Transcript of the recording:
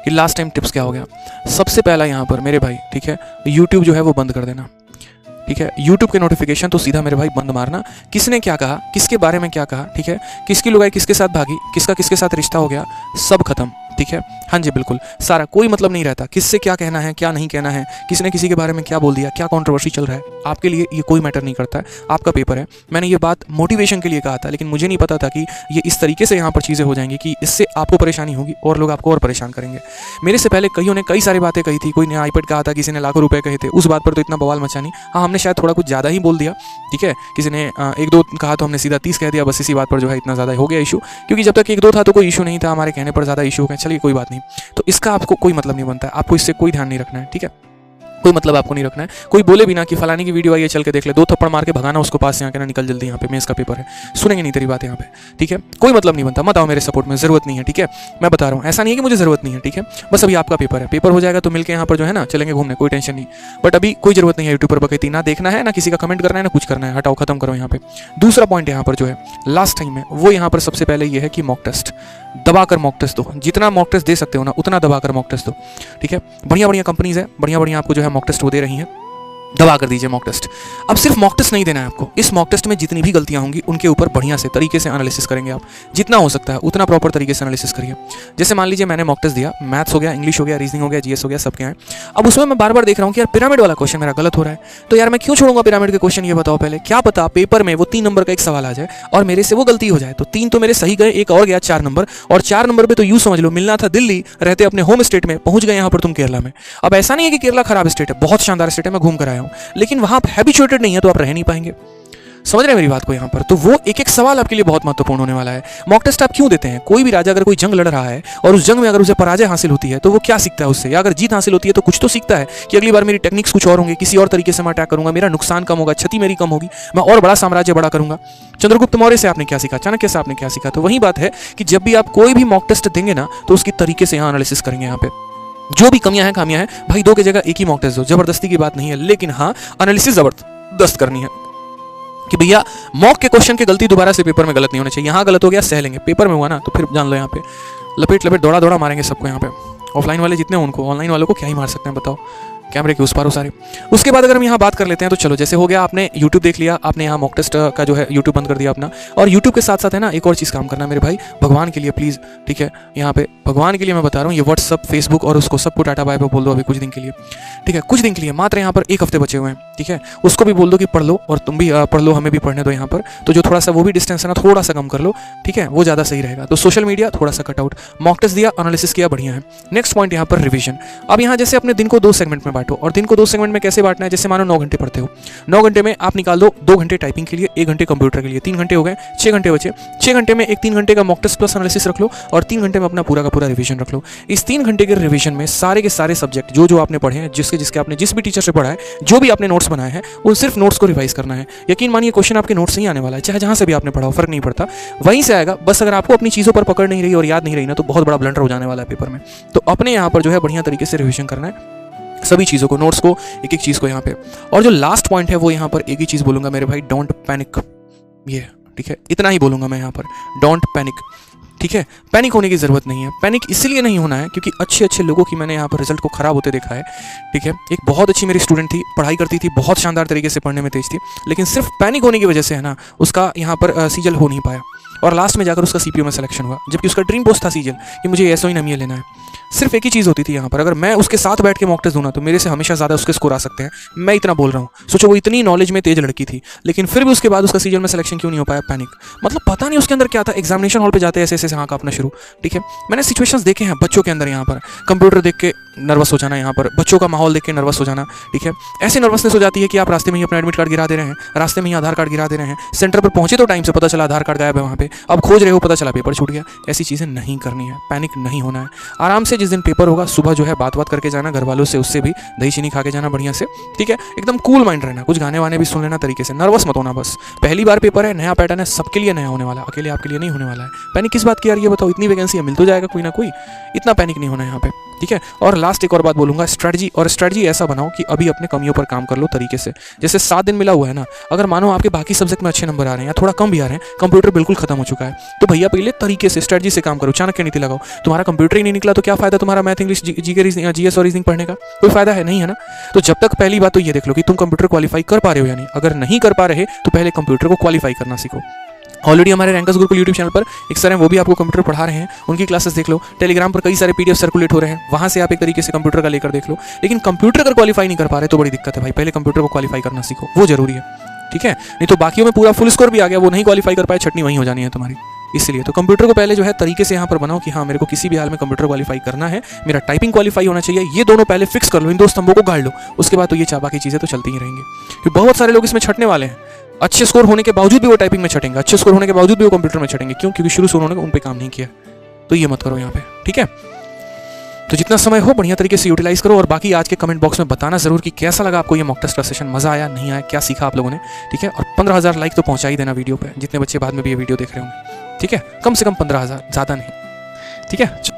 कि last time tips क्या हो गया। सबसे पहला यहाँ पर मेरे भाई, ठीक है, यूट्यूब जो है वो बंद कर देना, ठीक है। यूट्यूब के नोटिफिकेशन तो सीधा मेरे भाई बंद मारना। किसने क्या कहा, किसके बारे में क्या कहा, ठीक है, किसकी लुगाई किसके साथ भागी, किसका किसके साथ रिश्ता हो गया, सब खत्म, ठीक है। हाँ जी बिल्कुल, सारा, कोई मतलब नहीं रहता किससे क्या कहना है क्या नहीं कहना है, किसने किसी के बारे में क्या बोल दिया, क्या कंट्रोवर्सी चल रहा है, आपके लिए ये कोई मैटर नहीं करता है। आपका पेपर है, मैंने ये बात मोटिवेशन के लिए कहा था, लेकिन मुझे नहीं पता था कि ये इस तरीके से यहाँ पर चीज़ें हो जाएंगी कि इससे आपको परेशानी होगी और लोग आपको और परेशान करेंगे। मेरे से पहले कईयों ने कई सारी बातें कही थी, कोई ने आईपैड कहा था, किसी ने लाखों रुपए कहे थे, उस बात पर तो इतना बवाल मचा नहीं। हाँ, हमने शायद थोड़ा कुछ ज़्यादा ही बोल दिया, ठीक है। किसी ने 1-2 कहा तो हमने सीधा 30 कह दिया, बस इसी बात पर जो है इतना ज़्यादा हो गया इशू, क्योंकि जब तक 1-2 था तो कोई इशू नहीं था, हमारे कहने पर ज़्यादा इशू हो गया। चलिए कोई बात नहीं, तो इसका आपको कोई मतलब नहीं बनता है, आपको इससे कोई ध्यान नहीं रखना है, ठीक है, कोई मतलब आपको नहीं रखना है। कोई बोले भी ना कि फलाने की वीडियो आई है चल के देख ले, 2 थप्पड़ मार के भगाना उसको पास से, यहाँ कहना निकल जल्दी, यहाँ पे मेंस का पेपर है, सुनेंगे नहीं तेरी बात यहाँ पे, ठीक है। कोई मतलब नहीं बनता, मत आओ मेरे सपोर्ट में, जरूरत नहीं है, ठीक है। मैं बता रहा हूँ, ऐसा नहीं है कि मुझे जरूरत नहीं है, ठीक है, बस अभी आपका पेपर है, पेपर हो जाएगा तो मिलकर यहाँ पर जो है ना चलेंगे घूमने, कोई टेंशन नहीं। बट अभी कोई जरूरत नहीं है यूट्यूब पर बकैती ना देखना है, ना किसी का कमेंट करना है, ना कुछ करना है, हटाओ, खत्म करो यहाँ पे। दूसरा पॉइंट यहाँ पर जो है लास्ट टाइम में, वो यहाँ पर सबसे पहले ये है कि मॉक टेस्ट, दबाकर मॉक टेस्ट दो, जितना मॉक टेस्ट दे सकते हो ना उतना दबाकर मॉक टेस्ट दो, ठीक है। बढ़िया बढ़िया कंपनीज है, बढ़िया बढ़िया आपको जो है मॉक टेस्ट वो दे रही हैं, दबा कर दीजिए मॉक टेस्ट। अब सिर्फ मॉक टेस्ट नहीं देना है आपको, इस मॉक टेस्ट में जितनी भी गलतियां होंगी उनके ऊपर बढ़िया से तरीके से एनालिसिस करेंगे आप, जितना हो सकता है उतना प्रॉपर तरीके से एनालिसिस करिए। जैसे मान लीजिए मैंने मॉक टेस्ट दिया, मैथ्स हो गया, इंग्लिश हो गया, रीजनिंग हो गया, जीएस हो गया, सबके हैं। अब उसमें मैं बार बार देख रहा हूँ कि यार पिरामिड वाला क्वेश्चन मेरा गलत हो रहा है, तो यार मैं क्यों छोड़ूंगा पिरामिड के क्वेश्चन, ये बताओ पहले। क्या पता पेपर में वो 3 नंबर का एक सवाल आ जाए और मेरे से वो गलती हो जाए, तो 3 तो मेरे सही गए, एक और गया 4 नंबर, और 4 नंबर पे तो यूं समझ लो मिलना था दिल्ली, रहते अपने होम स्टेट में, पहुंच गए यहाँ पर तुम केरला में। अब ऐसा नहीं है कि केरला खराब स्टेट है, बहुत शानदार स्टेट है, मैं घूम कर आया हूँ, लेकिन वहां हैबिचुएटेड नहीं है तो आप रह नहीं पाएंगे। समझ रहे हैं मेरी बात को यहाँ पर। तो वो एक एक सवाल आपके लिए बहुत महत्वपूर्ण होने वाला है। मॉक टेस्ट आप क्यों देते हैं? कोई भी राजा अगर कोई जंग लड़ रहा है और उस जंग में अगर उसे पराजय हासिल होती है तो वो क्या सीखता है उससे, या अगर जीत हासिल होती है तो कुछ तो सीखता है कि अगली बार मेरी टेक्निक्स कुछ और होंगे, किसी और तरीके से मैं अटैक करूंगा, मेरा नुकसान कम होगा, क्षति मेरी कम होगी, मैं और बड़ा साम्राज्य बड़ा करूंगा। चंद्रगुप्त मौर्य से आपने क्या सीखा, चाणक्य से आपने क्या सीखा? तो वही बात है कि जब भी आप कोई भी मॉक टेस्ट देंगे ना तो उसकी तरीके से यहाँ एनालिसिस करेंगे। यहाँ पे जो भी कमियां हैं खामियां हैं, भाई 2 की जगह 1 ही मॉक टेस्ट दो, जबरदस्ती की बात नहीं है, लेकिन हाँ एनालिसिस जबरदस्त करनी है कि भैया मॉक के क्वेश्चन की गलती दोबारा से पेपर में गलत नहीं होना चाहिए। यहाँ गलत हो गया सह लेंगे, पेपर में हुआ ना तो फिर जान लो यहाँ पे लपेट लपेट दौड़ा दौड़ा मारेंगे सबको। यहाँ पे ऑफलाइन वाले जितने उनको ऑनलाइन वालों को क्या ही मार सकते हैं बताओ, कैमरे के उस पार हो सारे। उसके बाद अगर हम यहाँ बात कर लेते हैं तो चलो, जैसे हो गया आपने यूट्यूब देख लिया, आपने यहाँ मॉक टेस्ट का जो है यूट्यूब बंद कर दिया अपना, और यूट्यूब के साथ साथ है ना एक और चीज़ काम करना मेरे भाई, भगवान के लिए प्लीज़, ठीक है, यहाँ पे भगवान के लिए मैं बता रहा हूँ, ये व्हाट्सअप फेसबुक और उसको सबको टाटा बाय बाय बोल दो अभी कुछ दिन के लिए, ठीक है, कुछ दिन के लिए मात्र, यहाँ पर 1 हफ्ते बचे हुए हैं, ठीक है, उसको भी बोल दो कि पढ़ लो और तुम भी पढ़ लो, हमें भी पढ़ने दो यहाँ पर, तो जो थोड़ा सा वो भी डिस्टेंस है ना थोड़ा सा कम कर लो, ठीक है, वो ज़्यादा सही रहेगा। तो सोशल मीडिया थोड़ा सा कट आउट, मॉक टेस्ट दिया, एनालिसिस किया, बढ़िया है। नेक्स्ट पॉइंट यहाँ पर रिविजन। अब यहाँ जैसे अपने दिन को 2 सेगमेंट में बांटो, और दिन को 2 सेगमेंट में कैसे बांटना है, जैसे मानो 9 घंटे पढ़ते हो, 9 घंटे में आप निकाल दो 2 घंटे टाइपिंग के लिए, 1 घंटे कंप्यूटर के लिए, 3 घंटे हो गए, 6 घंटे बचे। 6 घंटे में एक 3 घंटे का मॉक टेस्ट प्लस एनालिसिस रख लो और 3 घंटे में अपना पूरा का पूरा रिवीजन रख लो। इस 3 घंटे के रिवीजन में सारे के सारे सब्जेक्ट जो आपने पढ़े हैं, जिसके आपने जिस भी टीचर से पढ़ा है, जो भी आपने नोट्स बनाए हैं, उन सिर्फ नोट्स को रिवाइज करना है। यकीन मानिए क्वेश्चन आपके नोट्स से ही आने वाला है, चाहे जहां से भी आपने पढ़ा हो, फर्क नहीं पड़ता, वहीं से आएगा। बस अगर आपको अपनी चीज़ों पर पकड़ नहीं रही और याद नहीं रही ना तो बहुत बड़ा ब्लंडर हो जाने वाला है पेपर में। तो अपने यहाँ पर जो है बढ़िया तरीके से रिविजन करना है सभी चीज़ों को, नोट्स को, एक एक चीज़ को यहाँ पे। और जो लास्ट पॉइंट है वो यहाँ पर एक ही चीज़ बोलूँगा मेरे भाई, डोंट पैनिक, ये ठीक है, इतना ही बोलूँगा मैं यहाँ पर, डोंट पैनिक, ठीक है। पैनिक होने की ज़रूरत नहीं है। पैनिक इसलिए नहीं होना है क्योंकि अच्छे लोगों की मैंने यहाँ पर रिजल्ट को ख़राब होते देखा है, ठीक है। एक बहुत अच्छी मेरी स्टूडेंट थी, पढ़ाई करती थी, बहुत शानदार तरीके से पढ़ने में तेज थी, लेकिन सिर्फ पैनिक होने की वजह से है ना उसका यहाँ पर सीजल हो नहीं पाया और लास्ट में जाकर उसका सीपीयू में सिलेक्शन हुआ, जबकि उसका ड्रीम पोस्ट था सीजल कि मुझे एसओ इन एमईए लेना है। सिर्फ एक ही चीज़ होती थी यहाँ पर, अगर मैं उसके साथ बैठ के मॉक टेस्ट दूँ ना तो मेरे से हमेशा ज़्यादा उसके स्कोर आ सकते हैं, मैं इतना बोल रहा हूँ। सोचो वो इतनी नॉलेज में तेज लड़की थी, लेकिन फिर भी उसके बाद उसका सीजन में सिलेक्शन क्यों नहीं हो पाया? पैनिक, मतलब पता नहीं उसके अंदर क्या था। एग्जामिनेशन हॉल पे जाते ऐसे ऐसे हाँ कांपना शुरू, ठीक है। मैंने सिचुएशंस देखे हैं बच्चों के अंदर, यहाँ पर कंप्यूटर देख के नर्वस हो जाना, यहाँ पर बच्चों का माहौल देख के नर्वस हो जाना, ठीक है। ऐसी नर्वसनेस हो जाती है कि आप रास्ते में ही अपना एडमिट कार्ड गिरा दे रहे हैं, रास्ते में ही आधार कार्ड गिरा दे रहे हैं, सेंटर पर पहुंचे तो टाइम से पता चला आधार कार्ड गायब है वहाँ पे, अब खोज रहे हो पता चला पेपर छूट गया। ऐसी चीज़ें नहीं करनी है, पैनिक नहीं होना है। आराम से जिस दिन पेपर होगा सुबह जो है बात करके जाना, घर वालों से उससे भी दही चीनी खा के जाना बढ़िया से, ठीक है। एकदम कूल माइंड रहना, कुछ गाने वाने भी सुन लेना तरीके से, नर्वस मत होना। बस पहली बार पेपर है, नया पैटर्न है, सबके लिए नया होने वाला है, अकेले आपके लिए नहीं होने वाला है। पैनिक किस बात की यार, ये बताओ, इतनी वैकेंसी है, मिल तो जाएगा कोई ना कोई, इतना पैनिक नहीं होना है यहाँ पे, ठीक है। ठीक है। और लास्ट एक और बात बोलूँगा, स्ट्रैटेजी ऐसा बनाओ कि अभी अपने कमियों पर काम कर लो तरीके से। जैसे 7 दिन मिला हुआ है ना, अगर मानो आपके बाकी सब्जेक्ट में अच्छे नंबर आ रहे हैं या थोड़ा कम भी आ रहे हैं, कंप्यूटर बिल्कुल खत्म हो चुका है, तो भैया पहले तरीके से स्ट्रैटेजी से काम करो, चाणक्य नीति लगाओ। तुम्हारा कंप्यूटर ही नहीं निकला तो क्या फायदा तुम्हारा मैथ, इंग्लिश, जीएस और रीजनिंग पढ़ने का? कोई फायदा है नहीं, है ना। तो जब तक पहली बात तो ये देख लो कि तुम कंप्यूटर क्वालिफाई कर पा रहे हो या नहीं। अगर नहीं कर पा रहे तो पहले कंप्यूटर को क्वालिफाई करना सीखो। ऑलरेडी हमारे रैंकर्स गुरुकुल यूट्यूब चैनल पर एक सर हैं, वो भी आपको कंप्यूटर पढ़ा रहे हैं, उनकी क्लासेस देख लो। टेलीग्राम पर कई सारे पीडीएफ सर्कुलेट हो रहे हैं, वहां से आप एक तरीके से कंप्यूटर का लेकर देख लो। लेकिन कंप्यूटर अगर क्वालिफाई नहीं कर पा रहे तो बड़ी दिक्कत है भाई, पहले कंप्यूटर को क्वालिफाई करना सीखो, वो जरूरी है, ठीक है। नहीं तो बाकियों में पूरा फुल स्कोर भी आ गया, वो नहीं क्वालिफाई कर पाए, छटनी वहीं हो जानी है तुम्हारी। इसलिए तो कंप्यूटर को पहले जो है तरीके से यहाँ पर बनाओ कि हाँ मेरे को किसी भी हाल में कंप्यूटर क्वालिफाई करना है, मेरा टाइपिंग क्वालिफाई होना चाहिए, ये दोनों पहले फिक्स कर लो, इन दो स्तंभों को गाड़ लो। उसके बाद तो ये बाकी चीज़ें तो चलती ही रहेंगी, क्योंकि बहुत सारे लोग इसमें छटने वाले हैं। अच्छे स्कोर होने के बावजूद भी वो टाइपिंग में छटेंगे, अच्छे स्कोर होने के बावजूद भी वो कंप्यूटर में छटेंगे। क्यों? क्योंकि शुरू से उन्होंने उन पे काम नहीं किया। तो ये मत करो यहाँ पे, ठीक है। तो जितना समय हो बढ़िया तरीके से यूटिलाइज करो। और बाकी आज के कमेंट बॉक्स में बताना जरूर कि कैसा लगा आपको ये मॉक टेस्ट का सेशन, मजा आया नहीं आया, क्या सीखा आप लोगों ने, ठीक है। और 15,000 लाइक तो पहुंचा ही देना वीडियो पे, जितने बच्चे बाद में भी ये वीडियो देख रहे होंगे, ठीक है। कम से कम 15,000, ज़्यादा नहीं, ठीक है।